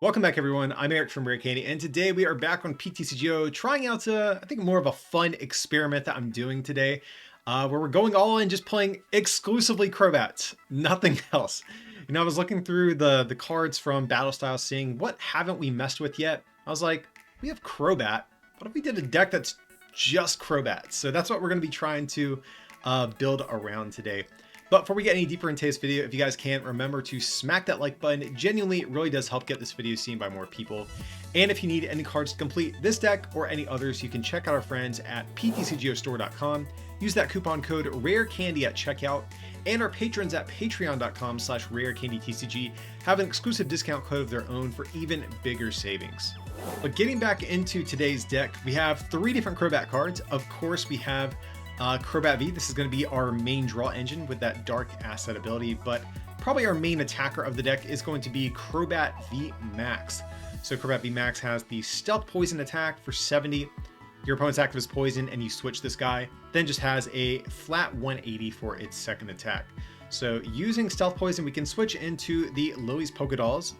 Welcome back, everyone. I'm Eric from Rare Candy, and today we are back on PTCGO trying out, I think, more of a fun experiment that I'm doing today, where we're going all in, just playing exclusively Crobats, nothing else. You know, I was looking through the cards from Battle Style, seeing what haven't we messed with yet. I was like, we have Crobat. What if we did a deck that's just Crobats? So that's what we're going to be trying to build around today. But before we get any deeper into this video, if you guys can, remember to smack that like button. It genuinely really does help get this video seen by more people. And if you need any cards to complete this deck or any others, you can check out our friends at PTCGOstore.com. Use that coupon code RARECANDY at checkout. And our patrons at patreon.com/RareCandyTCG have an exclusive discount code of their own for even bigger savings. But getting back into today's deck, we have 3 different Crobat cards. Of course, we have Crobat V. This is going to be our main draw engine with that dark asset ability, but probably our main attacker of the deck is going to be Crobat VMAX. So Crobat VMAX has the stealth poison attack for 70. Your opponent's active is poison and you switch this guy, then just has a flat 180 for its second attack. So using stealth poison, we can switch into the Lily's Pokedolls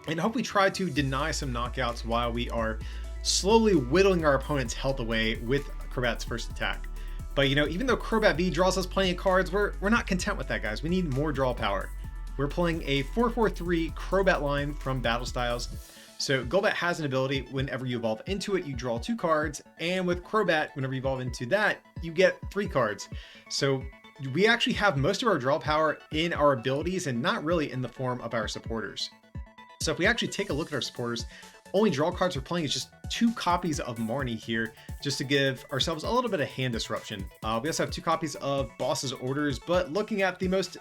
and hopefully try to deny some knockouts while we are slowly whittling our opponent's health away with Crobat's first attack. But, you know, even though Crobat V draws us plenty of cards, we're not content with that, guys. We need more draw power. We're playing a 4-4-3 Crobat line from Battle Styles. So Golbat has an ability, whenever you evolve into it, you draw 2 cards. And with Crobat, whenever you evolve into that, you get 3 cards. So we actually have most of our draw power in our abilities and not really in the form of our supporters. So if we actually take a look at our supporters, only draw cards we're playing is just 2 copies of Marnie here, just to give ourselves a little bit of hand disruption. We also have 2 copies of Boss's Orders, but looking at the most,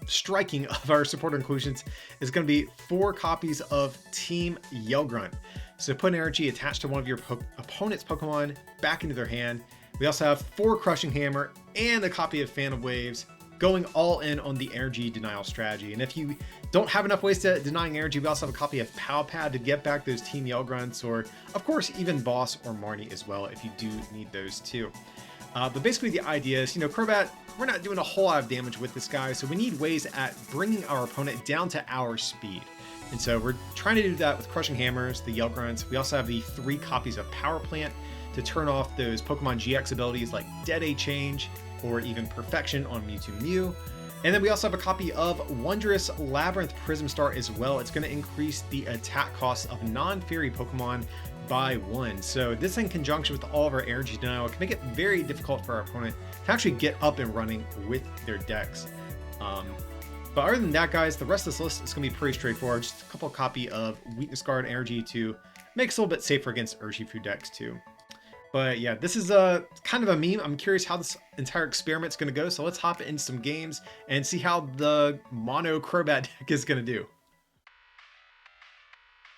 striking of our supporter inclusions is going to be 4 copies of Team Yellgrunt. So put an energy attached to one of your opponent's Pokemon back into their hand. We also have 4 Crushing Hammer and a copy of Fan of Waves, going all in on the energy denial strategy. And if you don't have enough ways to denying energy, we also have a copy of Pow Pad to get back those Team Yellgrunts, or of course even Boss or Marnie as well if you do need those too. But basically the idea is, Crobat, we're not doing a whole lot of damage with this guy, so we need ways at bringing our opponent down to our speed. And so we're trying to do that with Crushing Hammers, the Yellgrunts. We also have the 3 copies of Power Plant to turn off those Pokemon GX abilities like Dead A Change, or even Perfection on Mewtwo Mew. And then we also have a copy of Wondrous Labyrinth Prism Star as well. It's going to increase the attack cost of non-fairy Pokemon by 1. So this, in conjunction with all of our energy denial, can make it very difficult for our opponent to actually get up and running with their decks. But other than that, guys, the rest of this list is going to be pretty straightforward. Just a couple copy of Weakness Guard energy to make us a little bit safer against Urshifu decks too. But yeah, this is kind of a meme. I'm curious how this entire experiment's going to go. So let's hop into some games and see how the mono Crobat deck is going to do.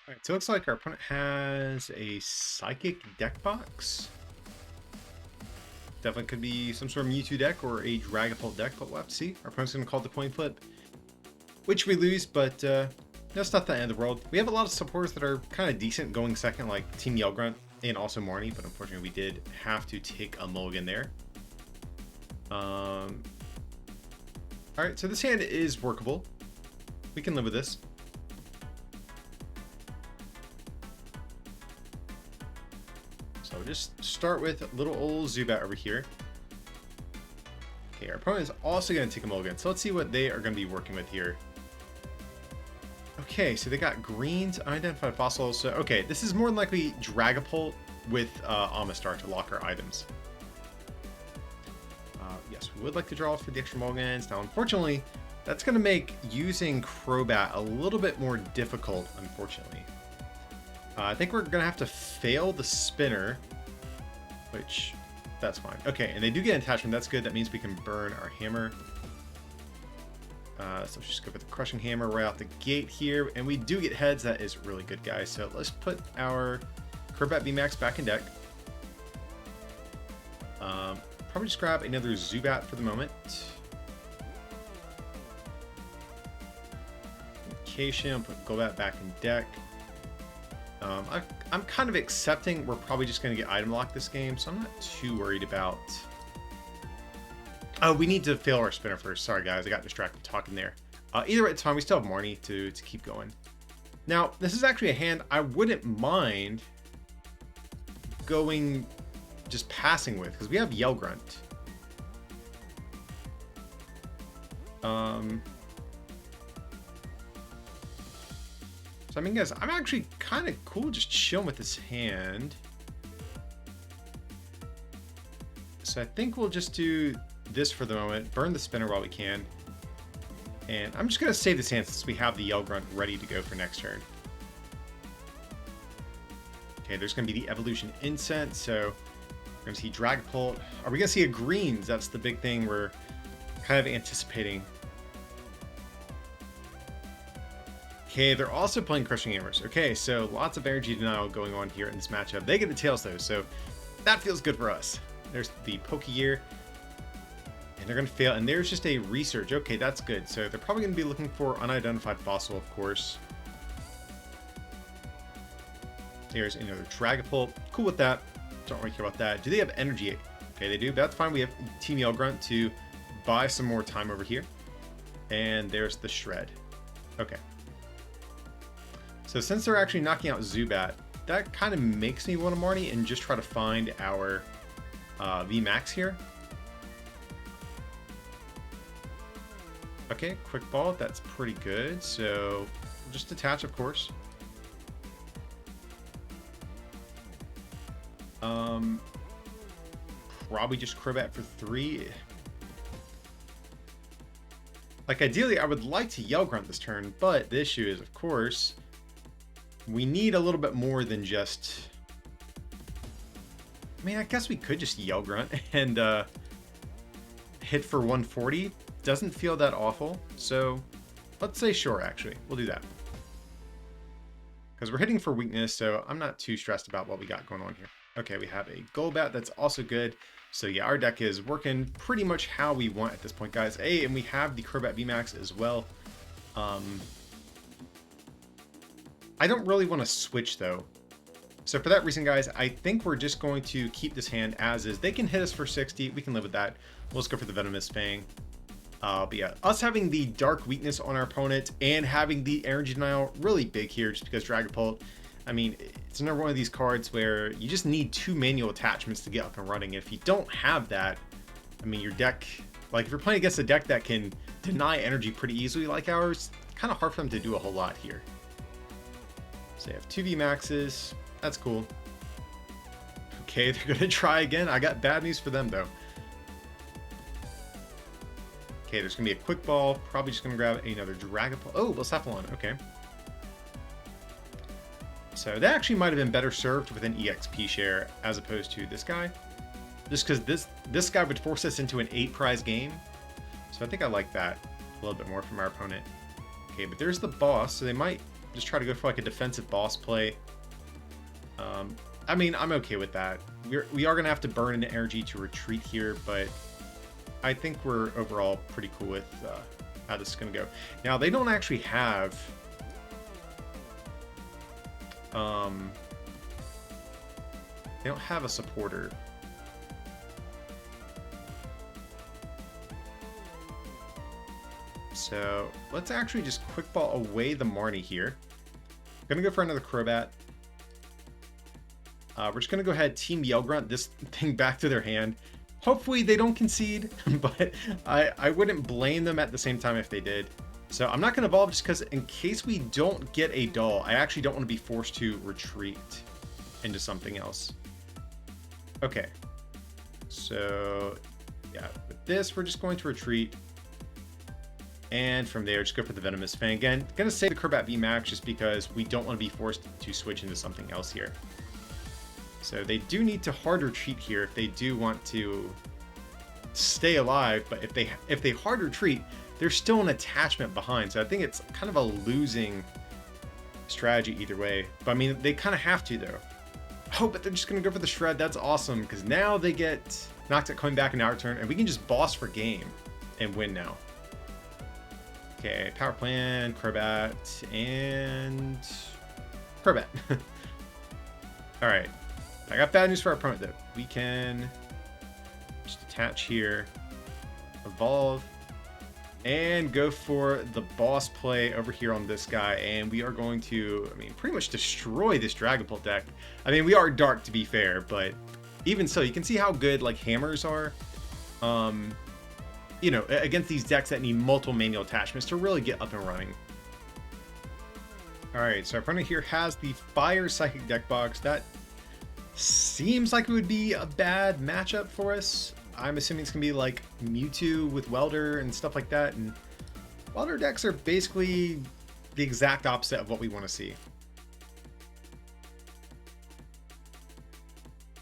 All right, so it looks like our opponent has a Psychic deck box. Definitely could be some sort of Mewtwo deck or a Dragapult deck, but we'll have to see. Our opponent's going to call the coin flip, which we lose, but that's not the end of the world. We have a lot of supporters that are kind of decent going second, like Team Yellgrunt and also Marnie, but unfortunately we did have to take a mulligan there. All right, so this hand is workable. We can live with this. So we'll just start with little old Zubat over here. Okay, our opponent is also going to take a mulligan, so let's see what they are going to be working with here. Okay, so they got greens, unidentified fossils. So, okay, this is more than likely Dragapult with Amistar to lock our items. Yes, we would like to draw for the extra mulligans. Now, unfortunately, that's going to make using Crobat a little bit more difficult, unfortunately. I think we're going to have to fail the spinner, which, that's fine. Okay, and they do get an attachment. That's good. That means we can burn our hammer. So let's just go with the Crushing Hammer right out the gate here. And we do get heads. That is really good, guys. So let's put our Crobat VMAX back in deck. Probably just grab another Zubat for the moment. Vacation, put Golbat back in deck. I'm kind of accepting we're probably just going to get item lock this game, so I'm not too worried about... Oh, we need to fail our spinner first. Sorry, guys. I got distracted talking there. Either way, it's fine. We still have Marnie to keep going. Now, this is actually a hand I wouldn't mind going, just passing with, because we have Yell Grunt. So I mean, guys, I'm actually kind of cool just chilling with this hand. So I think we'll just do this for the moment, burn the spinner while we can. And I'm just going to save this hand since we have the Yell Grunt ready to go for next turn. Okay, there's going to be the Evolution Incense, so we're going to see Dragapult. Are we going to see a greens? That's the big thing we're kind of anticipating. Okay, they're also playing Crushing Hammers. Okay, so lots of energy denial going on here in this matchup. They get the tails though, so that feels good for us. There's the Pokegear. And they're going to fail. And there's just a Research. Okay, that's good. So they're probably going to be looking for Unidentified Fossil, of course. There's another Dragapult. Cool with that. Don't really care about that. Do they have energy? Okay, they do. But that's fine. We have Team Yell Grunt to buy some more time over here. And there's the Shred. Okay. So since they're actually knocking out Zubat, that kind of makes me want to Marnie and just try to find our VMAX here. Okay, Quick Ball, that's pretty good. So just attach, of course. Probably just Crobat for 3. Like, ideally, I would like to Yell Grunt this turn, but the issue is, of course, we need a little bit more than just... I mean, I guess we could just Yell Grunt and hit for 140. Doesn't feel that awful, so let's say sure, actually. We'll do that. Because we're hitting for weakness, so I'm not too stressed about what we got going on here. Okay, we have a Golbat that's also good. So yeah, our deck is working pretty much how we want at this point, guys. Hey, and we have the Crobat VMAX as well. I don't really want to switch though. So for that reason, guys, I think we're just going to keep this hand as is. They can hit us for 60. We can live with that. We'll just go for the Venomous Fang. But yeah, us having the Dark Weakness on our opponent and having the Energy Denial really big here just because Dragapult, I mean, it's another one of these cards where you just need 2 manual attachments to get up and running. If you don't have that, I mean, your deck, like if you're playing against a deck that can deny energy pretty easily like ours, kind of hard for them to do a whole lot here. So you have 2 VMAXs. That's cool. Okay, they're going to try again. I got bad news for them, though. Okay, there's going to be a Quick Ball. Probably just going to grab another Dragapult. Oh, Blacephalon. Okay. So that actually might have been better served with an EXP share as opposed to this guy. Just because this guy would force us into an 8-prize game. So I think I like that a little bit more from our opponent. Okay, but there's the boss. So they might just try to go for like a defensive boss play. I mean, I'm okay with that. We are going to have to burn into energy to retreat here, but I think we're overall pretty cool with how this is going to go. Now, they don't actually have... they don't have a supporter. So let's actually just Quick Ball away the Marnie here. I'm going to go for another Crobat. We're just going to go ahead, Team Yell Grunt this thing back to their hand. Hopefully they don't concede, but I wouldn't blame them at the same time if they did. So I'm not going to evolve just because in case we don't get a doll, I actually don't want to be forced to retreat into something else. Okay. So yeah, with this, we're just going to retreat. And from there, just go for the Venomous Fang. Again, going to save the Crobat VMAX just because we don't want to be forced to switch into something else here. So they do need to hard retreat here if they do want to stay alive. But if they hard retreat, there's still an attachment behind. So I think it's kind of a losing strategy either way. But I mean, they kind of have to though. Oh, but they're just going to go for the Shred. That's awesome because now they get knocked out coming back in our turn and we can just boss for game and win now. Okay, Power Plant, Crobat, and Crobat. All right. I got bad news for our opponent, though. We can just attach here, evolve, and go for the boss play over here on this guy, and we are going to, I mean, pretty much destroy this Dragapult deck. I mean, we are dark to be fair, but even so, you can see how good like hammers are, you know, against these decks that need multiple manual attachments to really get up and running. All right, so our opponent here has the Fire Psychic deck box. That seems like it would be a bad matchup for us. I'm assuming it's gonna be like Mewtwo with Welder and stuff like that, and Welder decks are basically the exact opposite of what we want to see.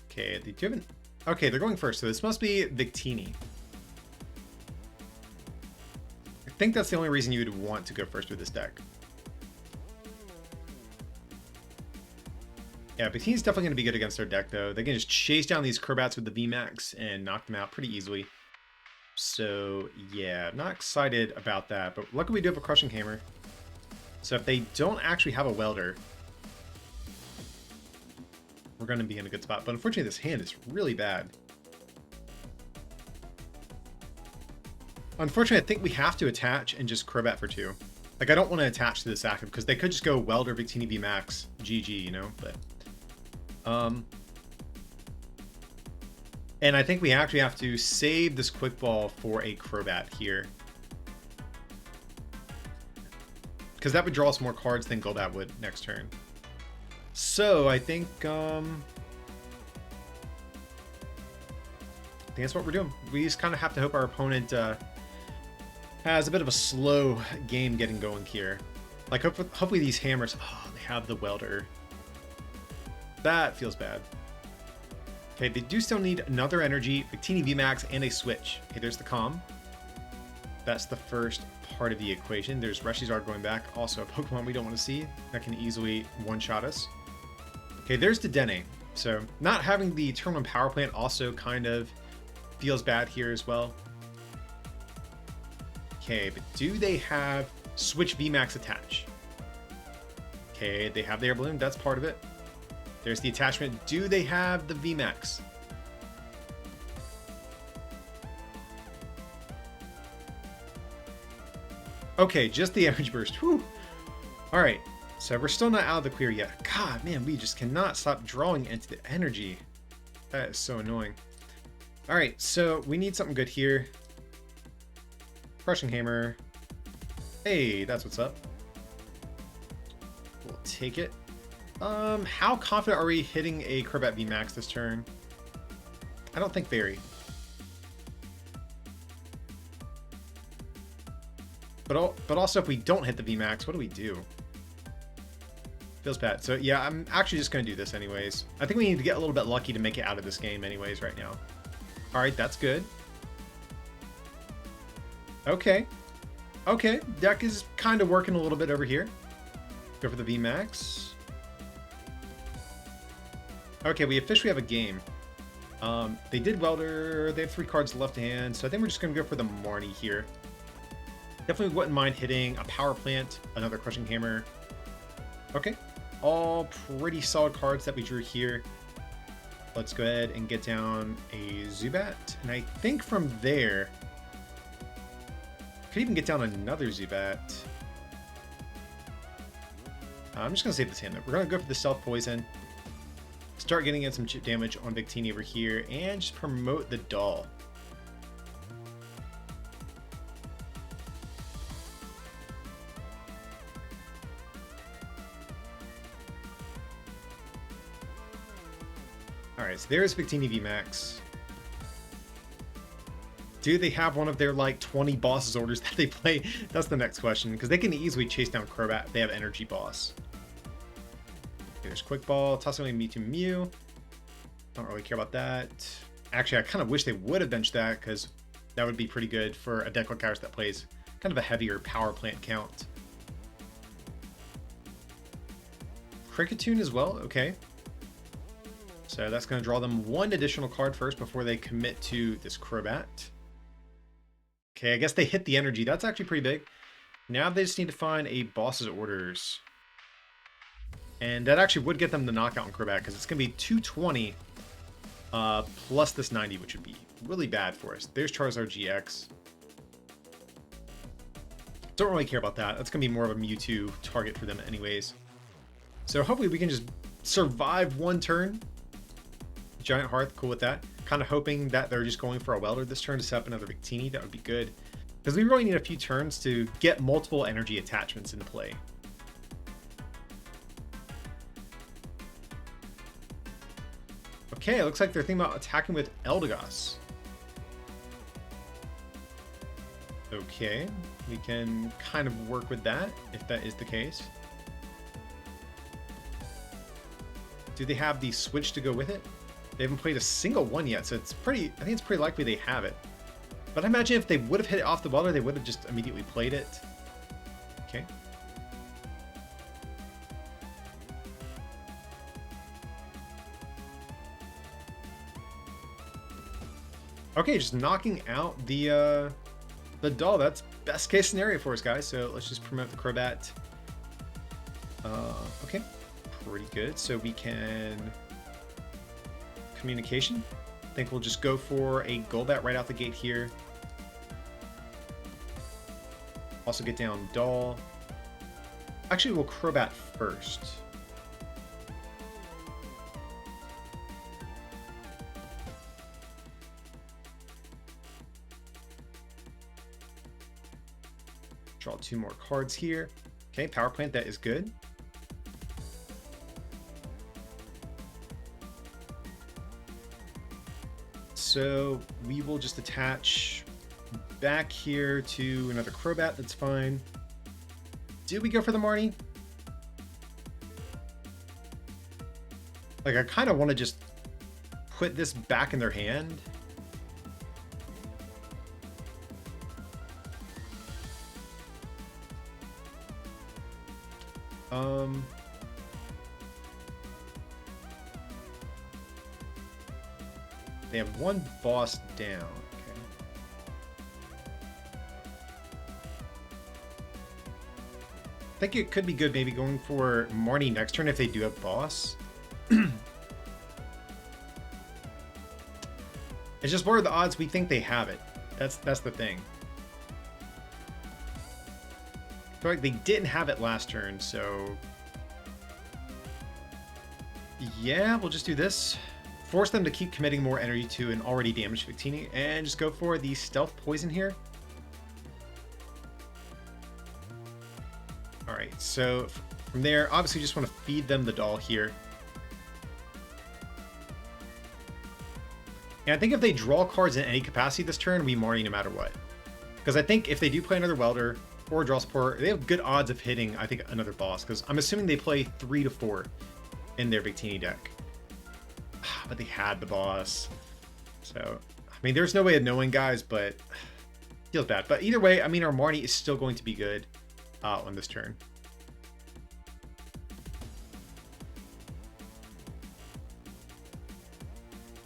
Okay, they haven't. Okay, they're going first, so this must be Victini. I think that's the only reason you would want to go first with this deck. Yeah, Victini's definitely going to be good against their deck, though. They can just chase down these Crobats with the VMAX and knock them out pretty easily. So, yeah, I'm not excited about that. But luckily we do have a Crushing Hammer. So if they don't actually have a Welder, we're going to be in a good spot. But unfortunately, this hand is really bad. Unfortunately, I think we have to attach and just Crobat for 2. Like, I don't want to attach to this active because they could just go Welder, Victini, VMAX, GG, you know? But and I think we actually have to save this Quick Ball for a Crobat here, because that would draw us more cards than Golbat would next turn. So I think that's what we're doing. We just kind of have to hope our opponent has a bit of a slow game getting going here. Like, hopefully these hammers... Oh, they have the Welder. That feels bad. Okay, they do still need another energy, Victini VMAX, and a switch. Okay, there's the Calm. That's the first part of the equation. There's Reshizard going back. Also a Pokemon we don't want to see. That can easily one-shot us. Okay, there's the Dene. So not having the Terminal Power Plant also kind of feels bad here as well. Okay, but do they have Switch VMAX attach? Okay, they have the Air Balloon. That's part of it. There's the attachment. Do they have the VMAX? Okay, just the Energy Burst. Whew. All right, so we're still not out of the clear yet. God, man, we just cannot stop drawing into the energy. That is so annoying. All right, so we need something good here. Crushing Hammer. Hey, that's what's up. We'll take it. How confident are we hitting a Crobat VMAX this turn? I don't think very. But also, if we don't hit the VMAX, what do we do? Feels bad. So yeah, I'm actually just going to do this anyways. I think we need to get a little bit lucky to make it out of this game anyways right now. All right, that's good. Okay. Okay, deck is kind of working a little bit over here. Go for the VMAX. Okay, we officially have a game. They did Welder. They have 3 cards left in hand, so I think we're just going to go for the Marnie here. Definitely wouldn't mind hitting a Power Plant, another Crushing Hammer. Okay, all pretty solid cards that we drew here. Let's go ahead and get down a Zubat. And I think from there, could even get down another Zubat. I'm just going to save this hand. We're going to go for the Stealth Poison. Start getting in some chip damage on Victini over here, and just promote the doll. Alright, so there's Victini VMAX. Do they have one of their like 20 bosses orders that they play? That's the next question, because they can easily chase down Crobat. They have Energy Boss. Okay, there's Quick Ball, tossing away Mewtwo Mew. Don't really care about that. Actually, I kind of wish they would have benched that, because that would be pretty good for a deck like ours that plays kind of a heavier power plant count. Cricketune as well, okay. So that's going to draw them 1 additional card first before they commit to this Crobat. Okay, I guess they hit the energy. That's actually pretty big. Now they just need to find a boss's orders. And that actually would get them the knockout on Crobat, because it's going to be 220 plus this 90, which would be really bad for us. There's Charizard GX. Don't really care about that. That's going to be more of a Mewtwo target for them anyways. So hopefully we can just survive one turn. Giant Hearth, cool with that. Kind of hoping that they're just going for a Welder this turn to set up another Victini. That would be good. Because we really need a few turns to get multiple energy attachments into play. Okay, it looks like they're thinking about attacking with Eldegoss. Okay, we can kind of work with that, if that is the case. Do they have the switch to go with it? They haven't played a single one yet, so it's pretty, I think it's pretty likely they have it. But I imagine if they would have hit it off the Welder, they would have just immediately played it. Okay. Okay, just knocking out the doll. That's best case scenario for us, guys. So let's just promote the Crobat. Okay, pretty good. So we can communication. I think we'll just go for a Golbat right out the gate here. Also get down doll. Actually, we'll Crobat first. Draw 2 more cards here. Okay, Power Plant, that is good. So we will just attach back here to another Crobat, that's fine. Do we go for the Marnie? Like, I kind of want to just put this back in their hand. They have one boss down. Okay. I think it could be good maybe going for Marnie next turn if they do have boss. It's just what are the odds we think they have it? That's the thing. I feel like they didn't have it last turn, so yeah, we'll just do this. Force them to keep committing more energy to an already damaged Victini, and just go for the Stealth Poison here. Alright, so from there, obviously just want to feed them the doll here. And I think if they draw cards in any capacity this turn, we Marnie no matter what. Because I think if they do play another Welder or draw support, they have good odds of hitting, I think, another boss. Because I'm assuming they play 3 to 4 in their Victini deck. But they had the boss. So, I mean, there's no way of knowing, guys, but feels bad. But either way, I mean, our Marnie is still going to be good on this turn.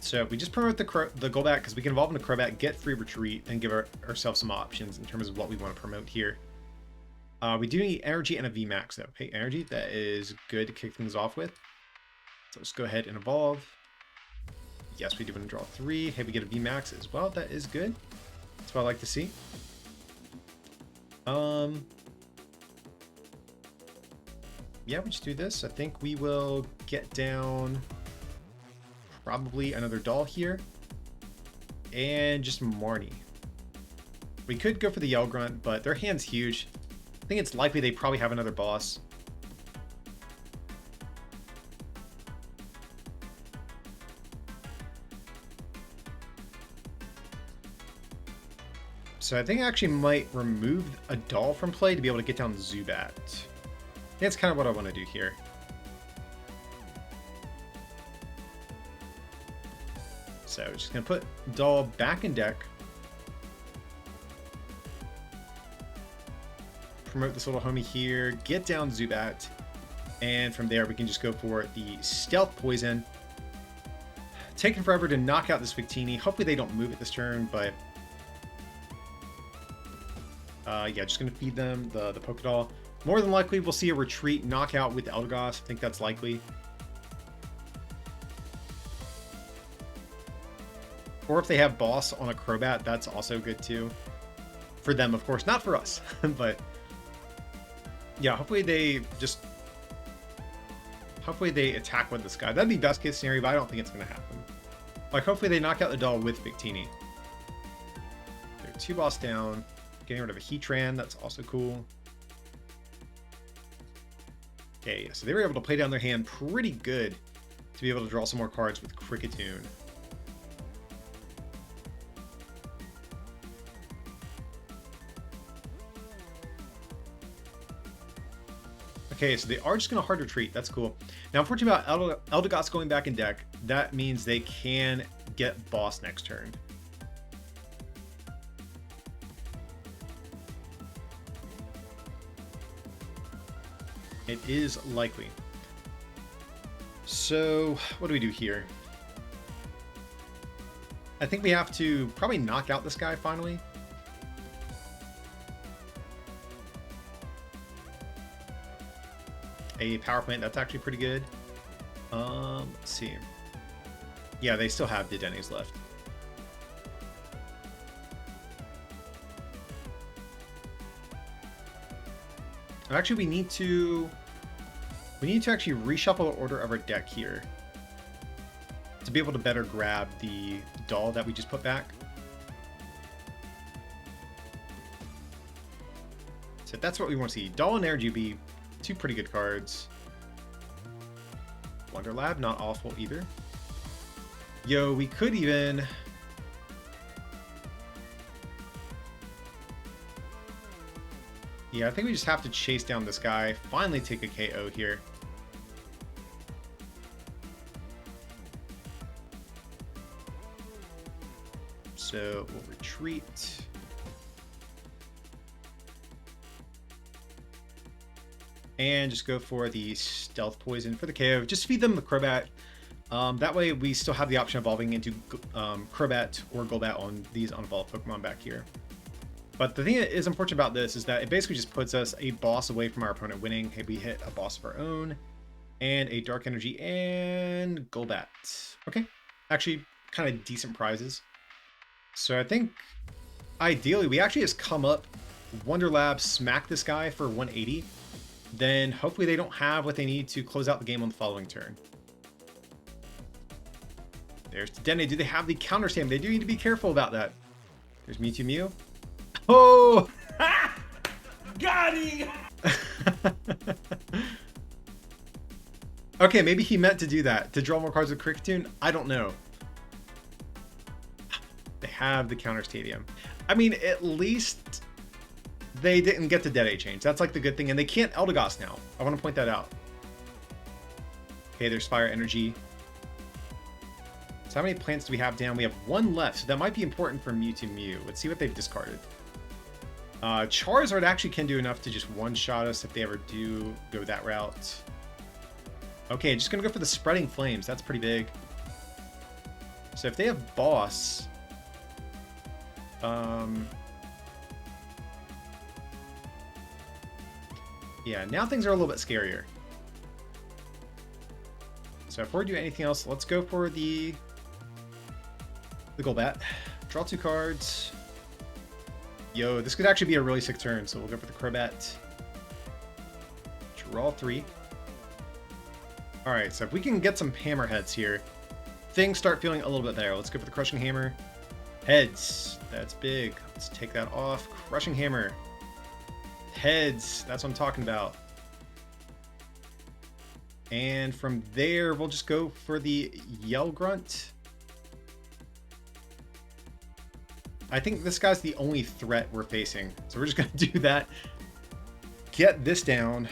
So we just promote the Golbat because we can evolve into Crobat, get free retreat, and give ourselves some options in terms of what we want to promote here. We do need energy and a VMAX, though. Hey, energy, that is good to kick things off with. So let's go ahead and evolve. Yes, we do want to draw 3. Hey, we get a VMAX as well. That is good. That's what I like to see. Yeah, we just do this. I think we will get down probably another doll here. And just Marnie. We could go for the Yell Grunt, but their hand's huge. I think it's likely they probably have another boss. So I think I actually might remove a doll from play to be able to get down Zubat. That's kind of what I want to do here. So just going to put doll back in deck. Promote this little homie here. Get down Zubat. And from there we can just go for the Stealth Poison. Taking forever to knock out this Victini. Hopefully they don't move it this turn, but yeah, just going to feed them the Pokédoll. More than likely, we'll see a retreat knockout with Eldegoss. I think that's likely. Or if they have boss on a Crobat, that's also good too. For them, of course. Not for us, but Yeah, hopefully they attack with this guy. That'd be best case scenario, but I don't think it's going to happen. Like, hopefully they knock out the doll with Victini. They're 2 boss down. Getting rid of a Heatran, that's also cool. Okay, so they were able to play down their hand pretty good to be able to draw some more cards with Kricketune. Okay, so they are just going to hard retreat. That's cool. Now, unfortunately about Eldegoss going back in deck, that means they can get boss next turn. It is likely. So, what do we do here? I think we have to probably knock out this guy finally. A power plant, that's actually pretty good. Let's see. Yeah, they still have Dedennes left. Actually, we need to actually reshuffle the order of our deck here to be able to better grab the doll that we just put back. So that's what we want to see. Doll and Energy be 2 pretty good cards. Wonder Lab, not awful either. Yo, we could even... Yeah, I think we just have to chase down this guy. Finally take a KO here. So we'll retreat. And just go for the Stealth Poison for the KO. Just feed them the Crobat. That way we still have the option of evolving into Crobat or Golbat on these unevolved Pokemon back here. But the thing that is unfortunate about this is that it basically just puts us a boss away from our opponent winning. Hey, we hit a boss of our own. And a Dark Energy and Golbat. Okay. Actually, kind of decent prizes. So I think, ideally, we actually just come up, Wonder Lab, smack this guy for 180. Then hopefully they don't have what they need to close out the game on the following turn. There's Dedenne. Do they have the counter stamp? They do need to be careful about that. There's Mewtwo Mew. Oh! Got him! Okay, maybe he meant to do that. To draw more cards with Kricketune? I don't know. They have the counter stadium. I mean, at least they didn't get the Dead change. That's like the good thing. And they can't Eldegoss now. I want to point that out. Okay, there's Fire Energy. So how many plants do we have down? We have 1 left. So that might be important for Mewtwo Mew. Let's see what they've discarded. Charizard actually can do enough to just one-shot us if they ever do go that route. Okay, just going to go for the Spreading Flames. That's pretty big. So if they have Boss... yeah, now things are a little bit scarier. So before we do anything else, let's go for the Golbat. Draw 2 cards. Yo, this could actually be a really sick turn, so we'll go for the Crobat. Draw 3. Alright, so if we can get some hammerheads here, things start feeling a little bit better. Let's go for the Crushing Hammer. Heads. That's big. Let's take that off. Crushing Hammer. Heads. That's what I'm talking about. And from there, we'll just go for the Yell Grunt. I think this guy's the only threat we're facing. So we're just going to do that. Get this down.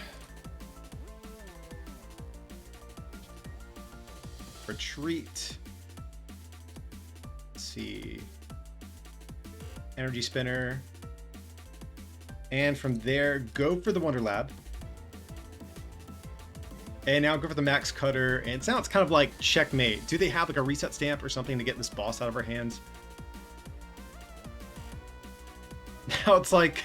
Retreat. Let's see. Energy Spinner. And from there, go for the Wonder Lab. And now go for the Max Cutter. And it sounds kind of like checkmate. Do they have like a reset stamp or something to get this boss out of our hands? Now it's like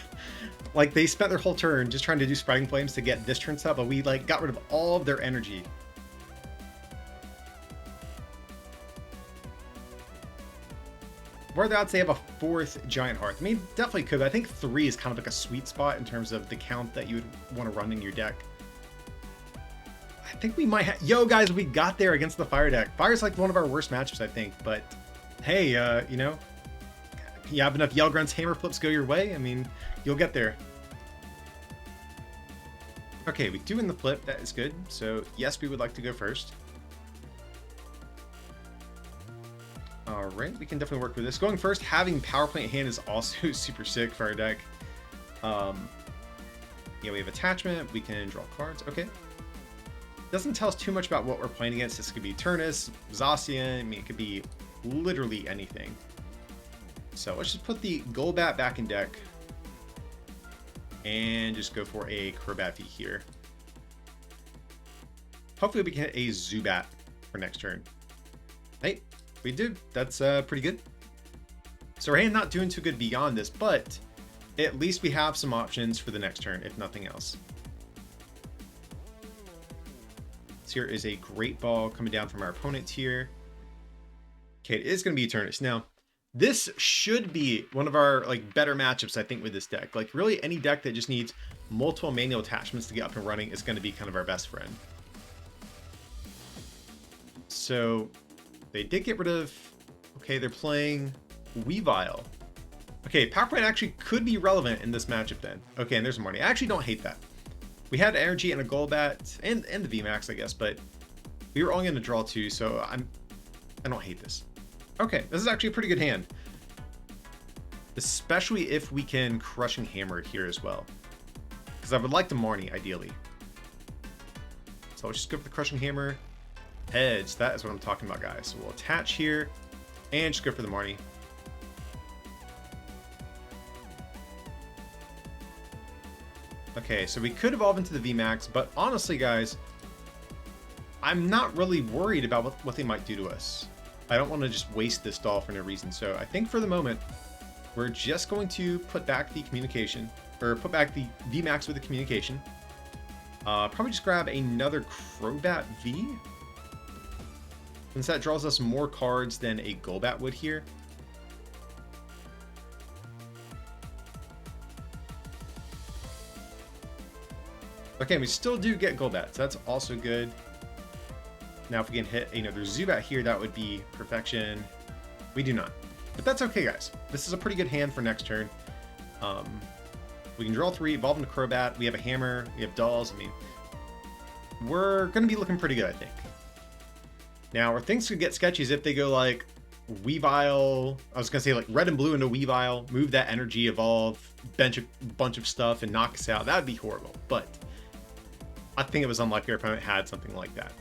they spent their whole turn just trying to do Spreading Flames to get this turn set, but we like got rid of all of their energy. What are the odds they have a 4th Giant Hearth? I mean, definitely could, but I think 3 is kind of like a sweet spot in terms of the count that you would want to run in your deck. I think we might have... Yo, guys, we got there against the Fire deck. Fire's like one of our worst matchups, I think, but hey, you know, you have enough Yell Grunts, Hammer Flips go your way, I mean, you'll get there. Okay, we do win the flip, that is good. So, yes, we would like to go first. Alright, we can definitely work with this. Going first, having Power Plant in hand is also super sick for our deck. Yeah, we have attachment, we can draw cards, okay. Doesn't tell us too much about what we're playing against. This could be Eternatus, Zacian, I mean, it could be literally anything. So let's just put the Golbat back in deck. And just go for a Crobat V here. Hopefully we can hit a Zubat for next turn. Hey, we did. That's pretty good. So our hand not doing too good beyond this, but at least we have some options for the next turn, if nothing else. So here is a Great Ball coming down from our opponent here. Okay, it is going to be Eternatus. Now, this should be one of our like better matchups, I think, with this deck. Like really any deck that just needs multiple manual attachments to get up and running is going to be kind of our best friend. So they did get rid of, okay, they're playing Weavile. Okay, Power Plant actually could be relevant in this matchup then. Okay, and there's Marnie. I actually don't hate that. We had energy and a Golbat and the VMAX, I guess, but we were only going to draw 2, so I don't hate this. Okay, this is actually a pretty good hand. Especially if we can Crushing Hammer it here as well. Because I would like to Marnie, ideally. So let's just go for the Crushing Hammer. Heads, that is what I'm talking about, guys. So we'll attach here and just go for the Marnie. Okay, so we could evolve into the VMAX, but honestly, guys, I'm not really worried about what they might do to us. I don't want to just waste this doll for no reason. So I think for the moment, we're just going to put back the communication, or put back the VMAX with the communication. Probably just grab another Crobat V, since that draws us more cards than a Golbat would here. Okay, we still do get Golbat, so that's also good. Now if we can hit another Zubat here, that would be perfection. We do not. But that's okay, guys. This is a pretty good hand for next turn. We can draw 3, evolve into Crobat. We have a Hammer, we have Dolls. I mean, we're going to be looking pretty good, I think. Now, where things could get sketchy is if they go like Weavile, I was going to say like red and blue into Weavile, move that energy, evolve, bench a bunch of stuff, and knock us out. That would be horrible. But I think it was unlikely our opponent had something like that.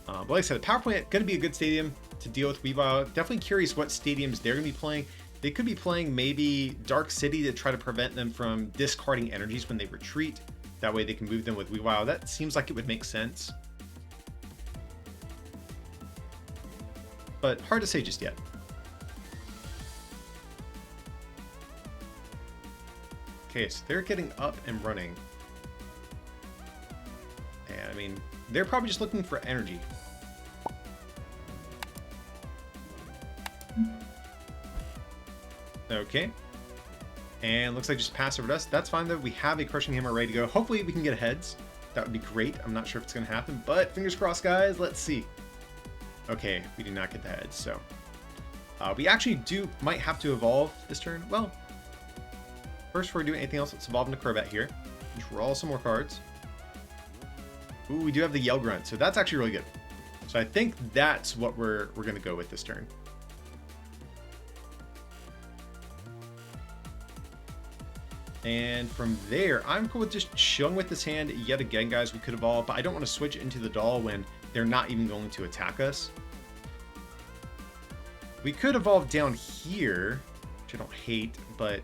But like I said, Power Plant going to be a good stadium to deal with Weavile. Definitely curious what stadiums they're going to be playing. They could be playing maybe Dark City to try to prevent them from discarding energies when they retreat. That way they can move them with Weavile. That seems like it would make sense. But hard to say just yet. Okay, so they're getting up and running. And I mean, they're probably just looking for energy. Okay. And looks like just pass over to us. That's fine though. We have a Crushing Hammer ready to go. Hopefully we can get a heads. That would be great. I'm not sure if it's going to happen, but fingers crossed, guys. Let's see. Okay, we did not get the heads, so we actually might have to evolve this turn. Well, first before we do anything else, let's evolve into Crobat here. Draw some more cards. Ooh, we do have the Yell Grunt, so that's actually really good. So I think that's what we're going to go with this turn. And from there, I'm cool with just chilling with this hand yet again, guys. We could evolve, but I don't want to switch into the doll when they're not even going to attack us. We could evolve down here, which I don't hate, but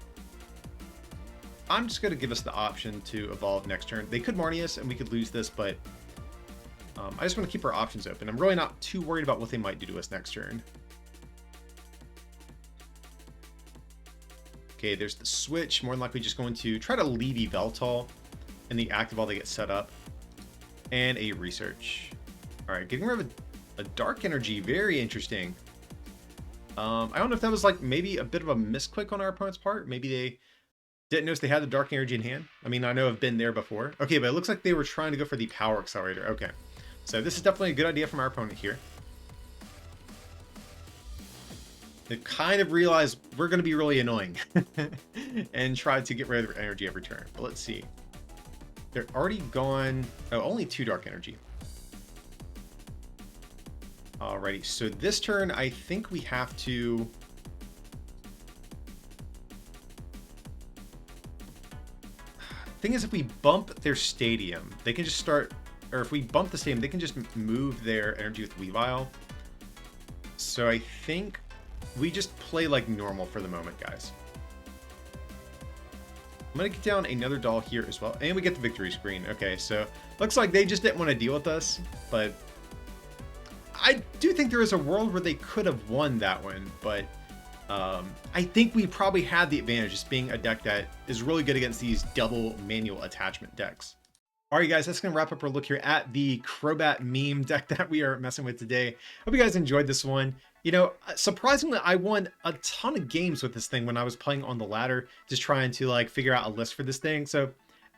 I'm just going to give us the option to evolve next turn. They could Marnie us and we could lose this, but I just want to keep our options open. I'm really not too worried about what they might do to us next turn. Okay, there's the switch. More than likely just going to try to leave Yveltal in the active while they get set up. And a research. Alright, getting rid of a dark energy. Very interesting. I don't know if that was like maybe a bit of a misclick on our opponent's part. Maybe they didn't notice they had the Dark Energy in hand. I mean, I know I've been there before. Okay, but it looks like they were trying to go for the Power Accelerator. Okay, so this is definitely a good idea from our opponent here. They kind of realized we're going to be really annoying and tried to get rid of their energy every turn. But let's see. They're already gone. Oh, only 2 Dark Energy. Alrighty, so this turn, I think we have to... Thing is, if we bump their stadium, they can just start... Or if we bump the stadium, they can just move their energy with Weavile. So I think we just play like normal for the moment, guys. I'm going to get down another doll here as well. And we get the victory screen. Okay, so looks like they just didn't want to deal with us, but... I do think there is a world where they could have won that one, but I think we probably had the advantage just being a deck that is really good against these double manual attachment decks. All right, guys, that's going to wrap up our look here at the Crobat meme deck that we are messing with today. Hope you guys enjoyed this one. You know, surprisingly, I won a ton of games with this thing when I was playing on the ladder, just trying to like figure out a list for this thing. So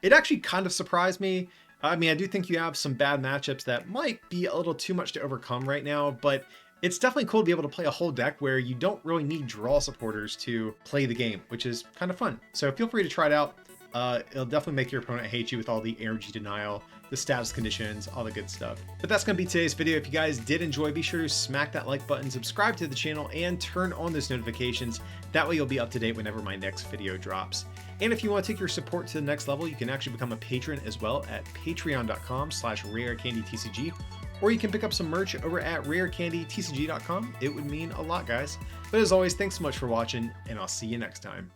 it actually kind of surprised me. I mean, I do think you have some bad matchups that might be a little too much to overcome right now, but it's definitely cool to be able to play a whole deck where you don't really need draw supporters to play the game, which is kind of fun. So feel free to try it out. It'll definitely make your opponent hate you with all the energy denial, the status conditions, all the good stuff. But that's going to be today's video. If you guys did enjoy, be sure to smack that like button, subscribe to the channel, and turn on those notifications. That way you'll be up to date whenever my next video drops. And if you want to take your support to the next level, you can actually become a patron as well at patreon.com/rarecandytcg, or you can pick up some merch over at rarecandytcg.com. It would mean a lot, guys. But as always, thanks so much for watching, and I'll see you next time.